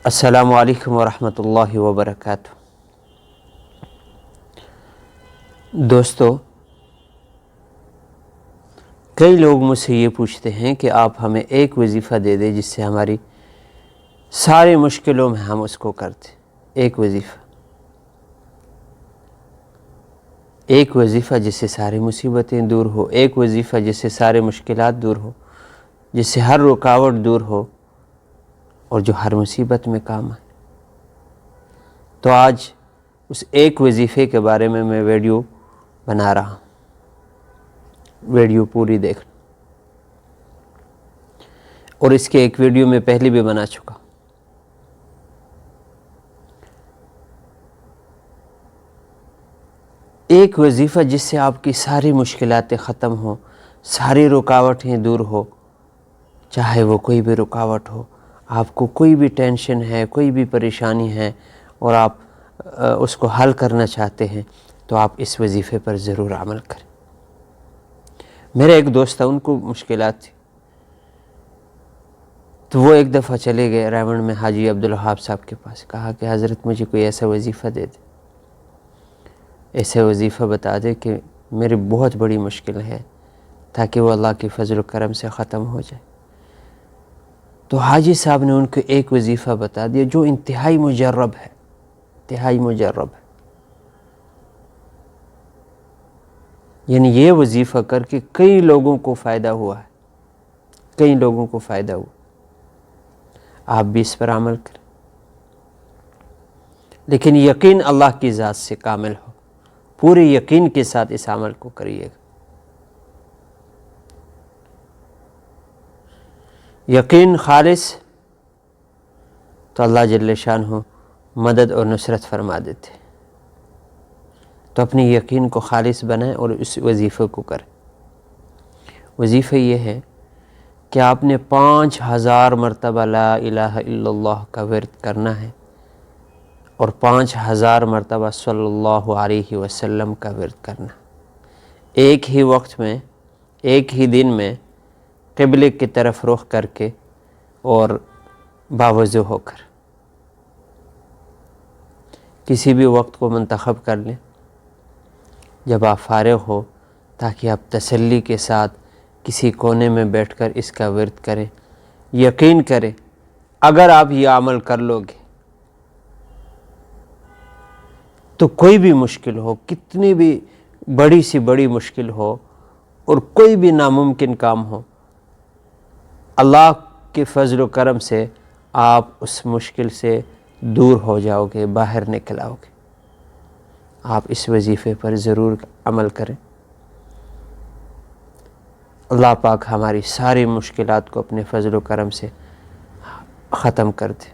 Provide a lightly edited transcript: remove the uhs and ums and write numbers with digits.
السلام علیکم ورحمۃ اللہ وبرکاتہ۔ دوستو، کئی لوگ مجھ سے یہ پوچھتے ہیں کہ آپ ہمیں ایک وظیفہ دے دیں جس سے ہماری ساری مشکلوں میں ہم اس کو کرتے۔ ایک وظیفہ جس سے ساری مصیبتیں دور ہو، ایک وظیفہ جس سے سارے مشکلات دور ہو، جس سے ہر رکاوٹ دور ہو اور جو ہر مصیبت میں کام آئے۔ تو آج اس ایک وظیفے کے بارے میں ویڈیو بنا رہا ہوں۔ ویڈیو پوری دیکھ، اور اس کے ایک ویڈیو میں پہلے بھی بنا چکا۔ ایک وظیفہ جس سے آپ کی ساری مشکلاتیں ختم ہوں، ساری رکاوٹیں دور ہو، چاہے وہ کوئی بھی رکاوٹ ہو، آپ کو کوئی بھی ٹینشن ہے، کوئی بھی پریشانی ہے اور آپ اس کو حل کرنا چاہتے ہیں، تو آپ اس وظیفے پر ضرور عمل کریں۔ میرے ایک دوست تھا، ان کو مشکلات تھی، تو وہ ایک دفعہ چلے گئے ریونڈ میں حاجی عبدالوہاب صاحب کے پاس، کہا کہ حضرت مجھے کوئی ایسا وظیفہ دے دے، ایسے وظیفہ بتا دے کہ میری بہت بڑی مشکل ہے، تاکہ وہ اللہ کی فضل و کرم سے ختم ہو جائے۔ تو حاجی صاحب نے ان کو ایک وظیفہ بتا دیا جو انتہائی مجرب ہے، یعنی یہ وظیفہ کر کے کئی لوگوں کو فائدہ ہوا ہے، آپ بھی اس پر عمل کریں، لیکن یقین اللہ کی ذات سے کامل ہو، پورے یقین کے ساتھ اس عمل کو کریے گا۔ یقین خالص تو اللہ جل شانہ مدد اور نصرت فرما دیتے، تو اپنی یقین کو خالص بنائیں اور اس وظیفے کو کریں۔ وظیفہ یہ ہے کہ آپ نے 5000 مرتبہ لا الہ الا اللہ کا ورد کرنا ہے، اور 5000 مرتبہ صلی اللہ علیہ وسلم کا ورد کرنا، ایک ہی وقت میں، ایک ہی دن میں، قبلے کی طرف رخ کر کے اور باوضو ہو کر۔ کسی بھی وقت کو منتخب کر لیں جب آپ فارغ ہو، تاکہ آپ تسلی کے ساتھ کسی کونے میں بیٹھ کر اس کا ورد کریں۔ یقین کریں اگر آپ یہ عمل کر لو گے تو کوئی بھی مشکل ہو، کتنی بھی بڑی سی بڑی مشکل ہو اور کوئی بھی ناممکن کام ہو، اللہ کے فضل و کرم سے آپ اس مشکل سے دور ہو جاؤ گے، باہر نکل آؤ گے۔ آپ اس وظیفے پر ضرور عمل کریں۔ اللہ پاک ہماری ساری مشکلات کو اپنے فضل و کرم سے ختم کر دے۔